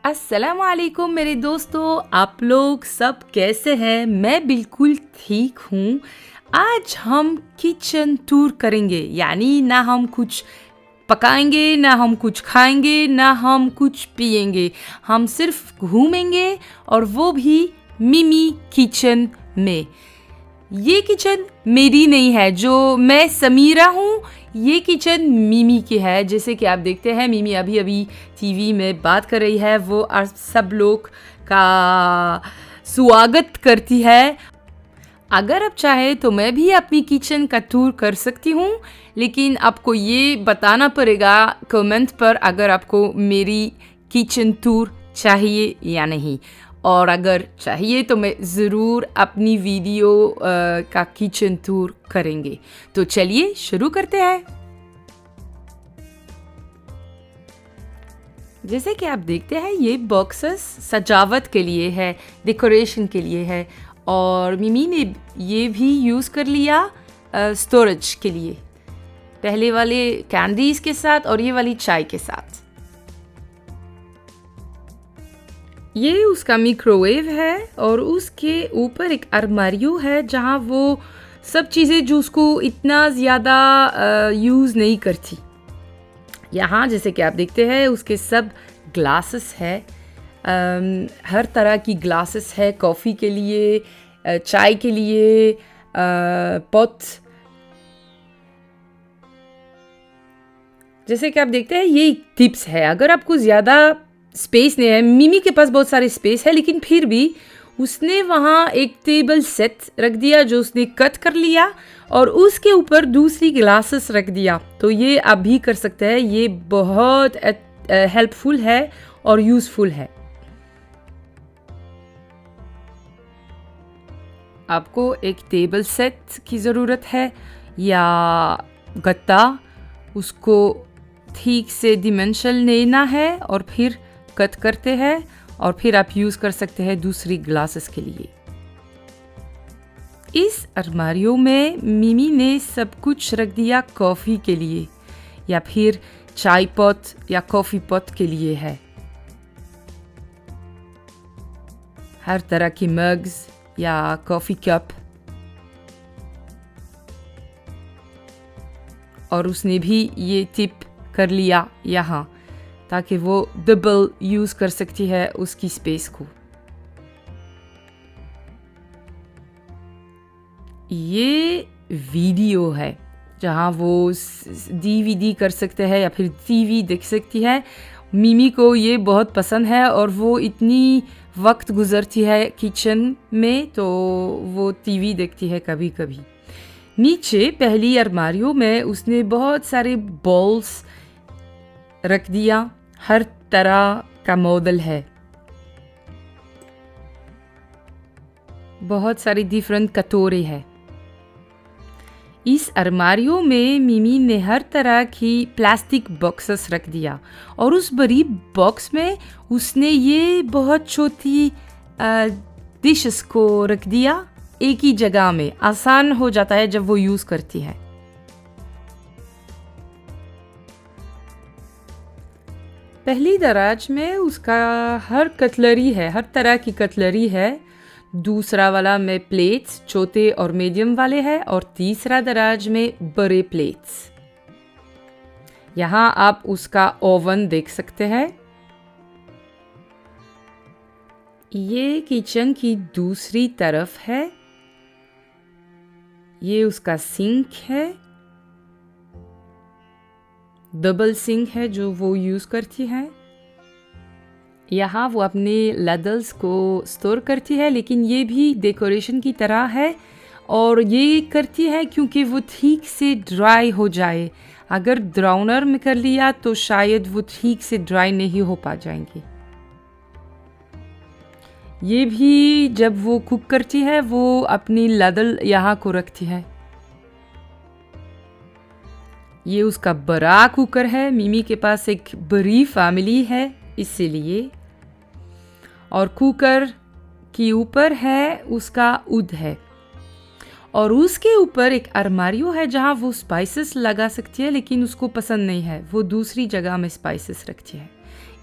अस्सलाम वालेकुम मेरे दोस्तों, आप लोग सब कैसे हैं? मैं बिल्कुल ठीक हूँ। आज हम किचन टूर करेंगे, यानी ना हम कुछ पकाएंगे, ना हम कुछ खाएंगे, ना हम कुछ पिएंगे। हम सिर्फ घूमेंगे और वो भी मिमी किचन में। ये किचन मेरी नहीं है, जो मैं समीरा हूँ। ये किचन मिमी की है। जैसे कि आप देखते हैं, मिमी अभी अभी टीवी में बात कर रही है। वो सब लोग का स्वागत करती है। अगर आप चाहे तो मैं भी अपनी किचन का टूर कर सकती हूँ, लेकिन आपको ये बताना पड़ेगा कमेंट पर अगर आपको मेरी किचन टूर चाहिए या नहीं। और अगर चाहिए तो मैं ज़रूर अपनी वीडियो का किचन टूर करेंगे। तो चलिए शुरू करते हैं। जैसे कि आप देखते हैं, ये बॉक्सेस सजावट के लिए है, डेकोरेशन के लिए है। और मिमी ने ये भी यूज़ कर लिया स्टोरेज के लिए, पहले वाले कैंडीज़ के साथ और ये वाली चाय के साथ। ये उसका माइक्रोवेव है और उसके ऊपर एक अलमारियो है जहाँ वो सब चीज़ें जो उसको इतना ज़्यादा यूज़ नहीं करती। यहाँ जैसे कि आप देखते हैं, उसके सब ग्लासेस है। हर तरह की ग्लासेस है, कॉफ़ी के लिए, चाय के लिए, पॉट। जैसे कि आप देखते हैं, ये टिप्स है। अगर आपको ज़्यादा स्पेस नहीं है, मिमी के पास बहुत सारी स्पेस है, लेकिन फिर भी उसने वहाँ एक टेबल सेट रख दिया जो उसने कट कर लिया और उसके ऊपर दूसरी ग्लासेस रख दिया। तो ये आप भी कर सकते हैं। ये बहुत हेल्पफुल है और यूज़फुल है। आपको एक टेबल सेट की ज़रूरत है या गत्ता, उसको ठीक से डिमेंशन लेना है और फिर कट करते हैं और फिर आप यूज़ कर सकते हैं दूसरी ग्लासेस के लिए। इस अलमारियों में मिमी ने सब कुछ रख दिया कॉफ़ी के लिए या फिर चाय पॉट या कॉफ़ी पॉट के लिए है। हर तरह की मग्स या कॉफ़ी कप। और उसने भी ये टिप कर लिया यहाँ, ताकि वो डबल यूज़ कर सकती है उसकी स्पेस को। ये वीडियो है जहाँ वो डीवीडी कर सकते हैं या फिर टीवी देख सकती है। मिमी को ये बहुत पसंद है और वो इतनी वक्त गुजरती है किचन में, तो वो टीवी देखती है कभी कभी। नीचे पहली अलमारियों में उसने बहुत सारे बॉल्स रख दिया। हर तरह का मॉडल है, बहुत सारी डिफरेंट कटोरे हैं। इस अलमारियों में मिमी ने हर तरह की प्लास्टिक बॉक्सेस रख दिया और उस बड़ी बॉक्स में उसने ये बहुत छोटी डिशेस को रख दिया एक ही जगह में। आसान हो जाता है जब वो यूज़ करती है। पहली दराज में उसका हर कटलरी है, हर तरह की कटलरी है। दूसरा वाला में प्लेट्स छोटे और मीडियम वाले हैं और तीसरा दराज में बड़े प्लेट्स। यहाँ आप उसका ओवन देख सकते हैं। ये किचन की दूसरी तरफ है। ये उसका सिंक है, डबल सिंक है जो वो यूज़ करती है। यहाँ वो अपने लैडल्स को स्टोर करती है, लेकिन ये भी डेकोरेशन की तरह है और ये करती है क्योंकि वो ठीक से ड्राई हो जाए। अगर ड्राउनर में कर लिया तो शायद वो ठीक से ड्राई नहीं हो पा जाएंगे। ये भी जब वो कुक करती है वो अपनी लैडल यहाँ को रखती है। ये उसका बड़ा कुकर है। मिमी के पास एक बड़ी फैमिली है इसीलिए। और कुकर के ऊपर है उसका उद है और उसके ऊपर एक अलमारियो है जहाँ वो स्पाइसेस लगा सकती है, लेकिन उसको पसंद नहीं है, वो दूसरी जगह में स्पाइसेस रखती है।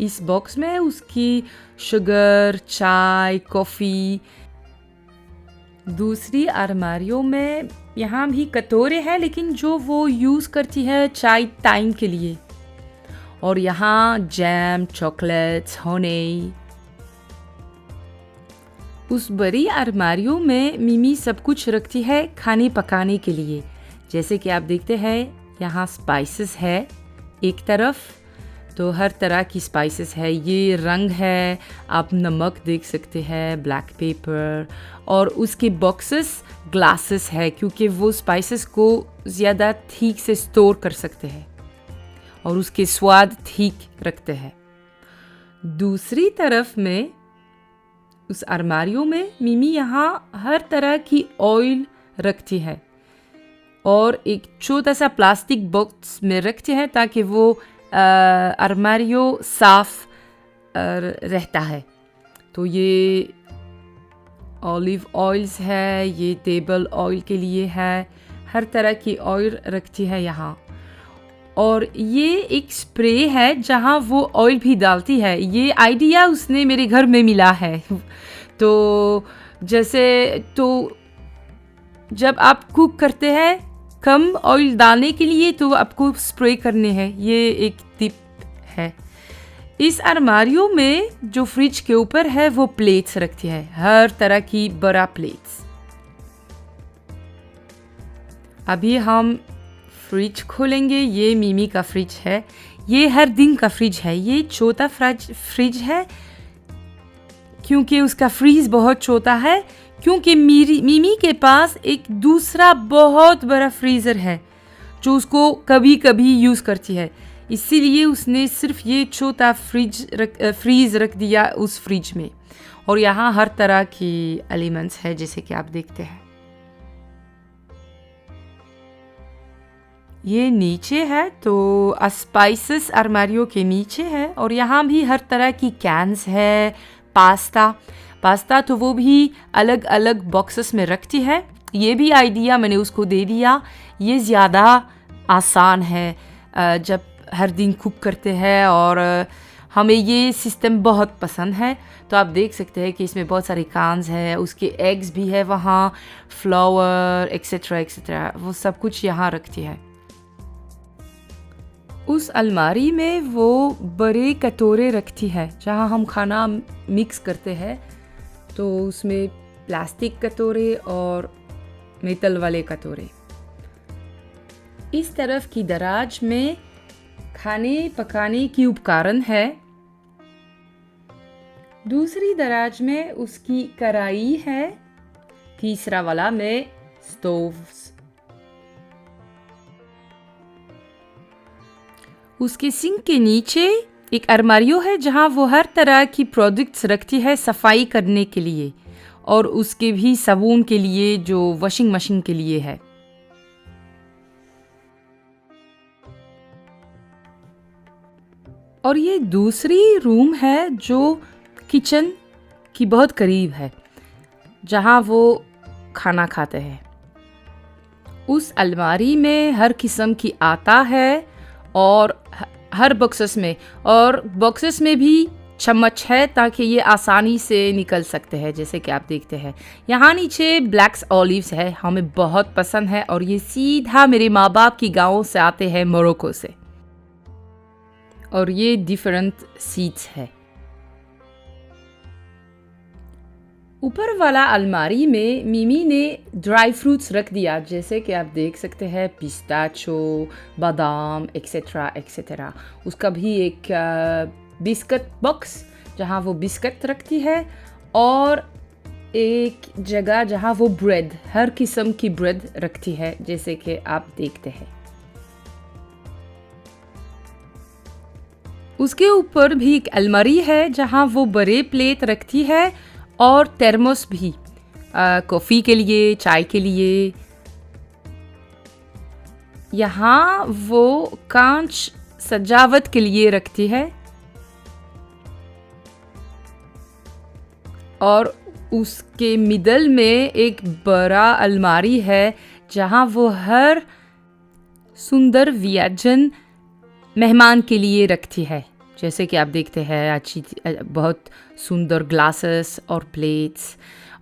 इस बॉक्स में उसकी शुगर, चाय, कॉफ़ी। दूसरी अलमारियों में यहाँ भी कटोरे हैं, लेकिन जो वो यूज़ करती है चाय टाइम के लिए। और यहाँ जैम, चॉकलेट्स, हनी। उस बड़ी अलमारियों में मिमी सब कुछ रखती है खाने पकाने के लिए। जैसे कि आप देखते हैं यहाँ स्पाइसेस है एक तरफ, तो हर तरह की स्पाइसेस है। ये रंग है, आप नमक देख सकते हैं, ब्लैक पेपर। और उसके बॉक्सेस ग्लासेस है, क्योंकि वो स्पाइसेस को ज़्यादा ठीक से स्टोर कर सकते हैं और उसके स्वाद ठीक रखते हैं। दूसरी तरफ में उस अलमारियों में मिमी यहाँ हर तरह की ऑयल रखती है और एक छोटा सा प्लास्टिक बॉक्स में रखती है ताकि वो अलमारियों साफ रहता है। तो ये ऑलिव ऑयल्स है, ये टेबल ऑयल के लिए है, हर तरह की ऑयल रखती है यहाँ। और ये एक स्प्रे है जहाँ वो ऑयल भी डालती है। ये आइडिया उसने मेरे घर में मिला है। तो जब आप कुक करते हैं कम ऑयल डालने के लिए तो आपको स्प्रे करने हैं, ये एक टिप है। इस अलमारियों में जो फ्रिज के ऊपर है वो प्लेट्स रखती है, हर तरह की बड़ा प्लेट्स। अभी हम फ्रिज खोलेंगे। ये मिमी का फ्रिज है, ये हर दिन का फ्रिज है। ये छोटा फ्रिज है क्योंकि उसका फ्रीज बहुत छोटा है, क्योंकि मिमी के पास एक दूसरा बहुत बड़ा फ्रीज़र है जो उसको कभी कभी यूज़ करती है। इसीलिए उसने सिर्फ ये छोटा फ्रीज रख दिया उस फ्रिज में। और यहाँ हर तरह की एलिमेंट्स है जैसे कि आप देखते हैं। ये नीचे है तो स्पाइसेस अलमारियों के नीचे है। और यहाँ भी हर तरह की कैन्स है। पास्ता तो वो भी अलग अलग बॉक्सेस में रखती है। ये भी आइडिया मैंने उसको दे दिया। ये ज़्यादा आसान है जब हर दिन कुक करते हैं, और हमें ये सिस्टम बहुत पसंद है। तो आप देख सकते हैं कि इसमें बहुत सारे कान्स है, उसके एग्स भी है वहाँ, फ्लावर एक्सेट्रा एक्सेट्रा, वो सब कुछ यहाँ रखती है। उस अलमारी में वो बड़े कटोरे रखती है जहाँ हम खाना मिक्स करते हैं। तो उसमें प्लास्टिक कटोरे और मेटल वाले कटोरे। इस तरफ की दराज में खाने पकाने की उपकरण है। दूसरी दराज में उसकी कढ़ाई है। तीसरा वाला में स्टोव्स। उसके सिंक के नीचे एक अलमारियों है जहाँ वो हर तरह की प्रोडक्ट्स रखती है सफाई करने के लिए, और उसके भी साबुन के लिए जो वॉशिंग मशीन के लिए है। और ये दूसरी रूम है जो किचन की बहुत करीब है, जहाँ वो खाना खाते हैं। उस अलमारी में हर किस्म की आटा है और हर बॉक्सेस में भी चम्मच है ताकि ये आसानी से निकल सकते हैं। जैसे कि आप देखते हैं यहाँ नीचे ब्लैक ऑलिव्स है, हमें बहुत पसंद है, और ये सीधा मेरे माँ बाप की गाँव से आते हैं, मोरक्को से। और ये डिफरेंट सीड्स है। ऊपर वाला अलमारी में मिमी ने ड्राई फ्रूट्स रख दिया, जैसे कि आप देख सकते हैं पिस्ताचो, बादाम एक्सेट्रा एक्सेट्रा। उसका भी एक बिस्किट बॉक्स जहाँ वो बिस्किट रखती है, और एक जगह जहाँ वो ब्रेड, हर किस्म की ब्रेड रखती है, जैसे कि आप देखते हैं। उसके ऊपर भी एक अलमारी है जहाँ वो बड़े प्लेट रखती है, और थर्मोस भी, कॉफ़ी के लिए, चाय के लिए। यहाँ वो कांच सजावट के लिए रखती है, और उसके मिडल में एक बड़ा अलमारी है जहाँ वो हर सुंदर व्यंजन मेहमान के लिए रखती है। जैसे कि आप देखते हैं बहुत सुंदर ग्लासेस और प्लेट्स।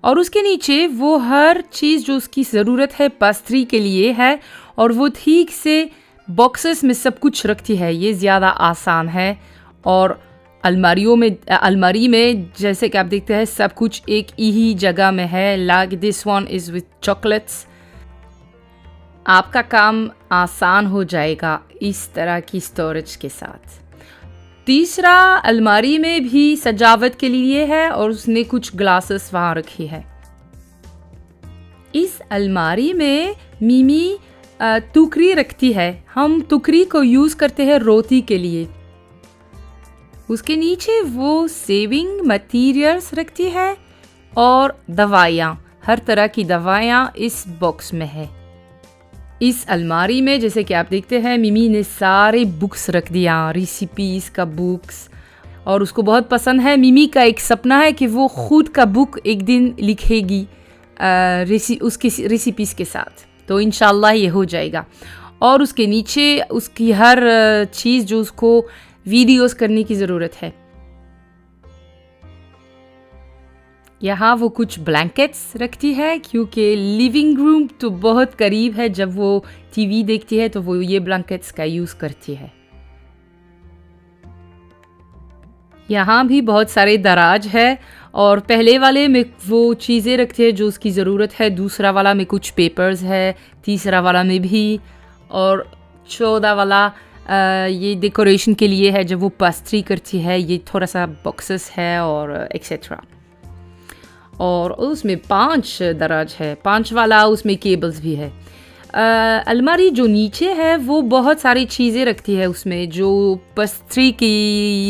और उसके नीचे वो हर चीज़ जो उसकी ज़रूरत है पेस्ट्री के लिए है, और वो ठीक से बॉक्सेस में सब कुछ रखती है। ये ज़्यादा आसान है। और अलमारी में जैसे कि आप देखते हैं सब कुछ एक ही जगह में है। Like this one is with chocolates. आपका काम आसान हो जाएगा इस तरह की स्टोरेज के साथ। तीसरा, अलमारी में भी सजावट के लिए है और उसने कुछ ग्लासेस वहाँ रखी है। इस अलमारी में मिमी टुकरी रखती है। हम टुकरी को यूज़ करते हैं रोटी के लिए। उसके नीचे वो सेविंग मटेरियल्स रखती है और दवाइयाँ, हर तरह की दवाइयाँ इस बॉक्स में है। इस अलमारी में जैसे कि आप देखते हैं मिमी ने सारे बुक्स रख दिया, रेसिपीज़ का बुक्स, और उसको बहुत पसंद है। मिमी का एक सपना है कि वो खुद का बुक एक दिन लिखेगी उसकी रेसिपीज़ के साथ, तो इंशाल्लाह ये हो जाएगा। और उसके नीचे उसकी हर चीज़ जो उसको वीडियोस करने की ज़रूरत है। यहाँ वो कुछ ब्लैंकेट्स रखती है क्योंकि लिविंग रूम तो बहुत करीब है। जब वो टीवी देखती है तो वो ये ब्लैंकेट्स का यूज़ करती है। यहाँ भी बहुत सारे दराज है, और पहले वाले में वो चीज़ें रखती है जो उसकी ज़रूरत है, दूसरा वाला में कुछ पेपर्स है, तीसरा वाला में भी, और 14 वाला ये डेकोरेशन के लिए है जब वो पेस्ट्री करती है। ये थोड़ा सा बॉक्सेस है और एक्सेट्रा। और उसमें 5 दराज है, 5 वाला उसमें केबल्स भी है। अलमारी जो नीचे है वो बहुत सारी चीज़ें रखती है उसमें जो पेस्ट्री के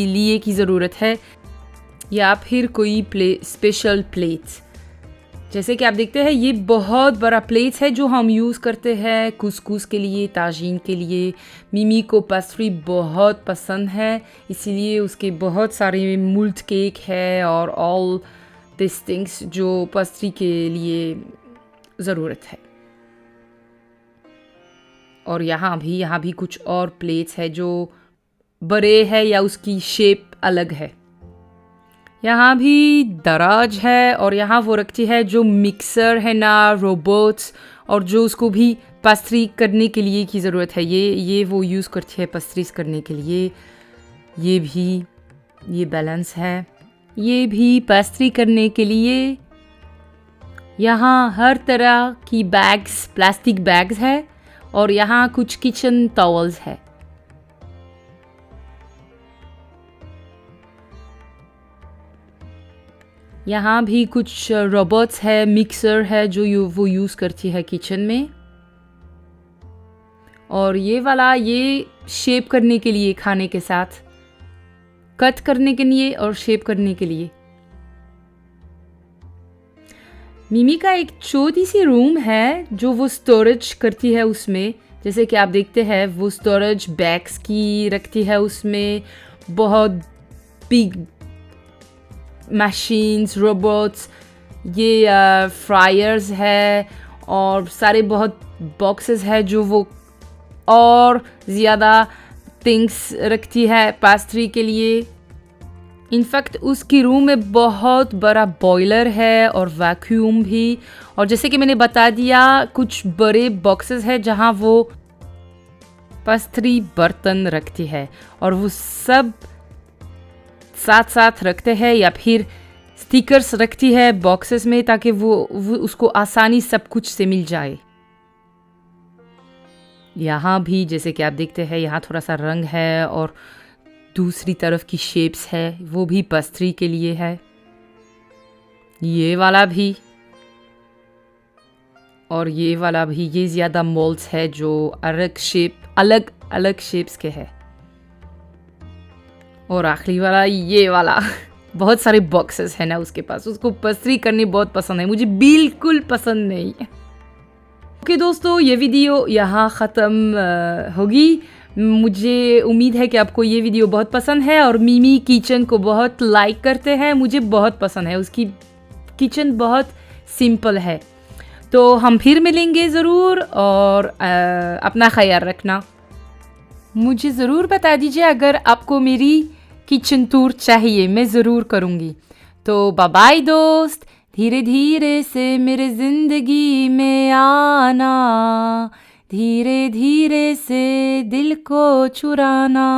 लिए की ज़रूरत है, या फिर कोई स्पेशल प्लेट्स। जैसे कि आप देखते हैं ये बहुत बड़ा प्लेट्स है जो हम यूज़ करते हैं कुसकुस के लिए, ताजीन के लिए। मिमी को पेस्ट्री बहुत पसंद है, इसीलिए उसके बहुत सारे मुल्ट केक है और ऑल दिस थिंग्स जो पेस्ट्री के लिए ज़रूरत है। और यहाँ भी कुछ और प्लेट्स है जो बड़े है या उसकी शेप अलग है। यहाँ भी दराज है, और यहाँ वो रखती है जो मिक्सर है ना, रोबोट्स, और जो उसको भी पेस्ट्री करने के लिए की ज़रूरत है। ये वो यूज़ करती है पेस्ट्रीज करने के लिए। ये बैलेंस है, ये भी पेस्ट्री करने के लिए। यहाँ हर तरह की बैग्स, प्लास्टिक बैग्स है, और यहाँ कुछ किचन टॉवल्स है। यहाँ भी कुछ रोबोट्स है, मिक्सर है जो वो यूज़ करती है किचन में। और ये वाला ये शेप करने के लिए, खाने के साथ कट करने के लिए और शेप करने के लिए। मिमी का एक छोटी सी रूम है जो वो स्टोरेज करती है उसमें। जैसे कि आप देखते हैं वो स्टोरेज बैग्स की रखती है उसमें। बहुत बिग मशीन्स, रोबोट्स, ये फ्रायर्स है, और सारे बहुत बॉक्सेस है जो वो और ज़्यादा थिंग्स रखती है पेस्ट्री के लिए। इनफैक्ट उसकी रूम में बहुत बड़ा बॉयलर है और वैक्यूम भी। और जैसे कि मैंने बता दिया कुछ बड़े बॉक्सेस है जहाँ वो पेस्ट्री बर्तन रखती है, और वो सब साथ साथ रखते हैं, या फिर स्टिकर्स रखती है बॉक्सेस में ताकि वो उसको आसानी सब कुछ से मिल जाए। यहाँ भी जैसे कि आप देखते हैं यहाँ थोड़ा सा रंग है, और दूसरी तरफ की शेप्स है वो भी पेस्ट्री के लिए है। ये वाला भी और ये वाला भी, ये ज़्यादा मोल्ड्स है जो अलग अलग शेप्स के है। और आखिरी वाला ये वाला बहुत सारे बॉक्सेस है ना उसके पास। उसको पेस्ट्री करनी बहुत पसंद है, मुझे बिल्कुल पसंद नहीं है। ओके दोस्तों, ये वीडियो यहाँ ख़त्म होगी। मुझे उम्मीद है कि आपको ये वीडियो बहुत पसंद है, और मिमी किचन को बहुत लाइक करते हैं। मुझे बहुत पसंद है, उसकी किचन बहुत सिंपल है। तो हम फिर मिलेंगे ज़रूर, और अपना ख्याल रखना। मुझे ज़रूर बता दीजिए अगर आपको मेरी किचन टूर चाहिए, मैं ज़रूर करूँगी। तो बाय बाय दोस्त, धीरे धीरे से मेरे ज़िंदगी में आना, धीरे धीरे से दिल को चुराना।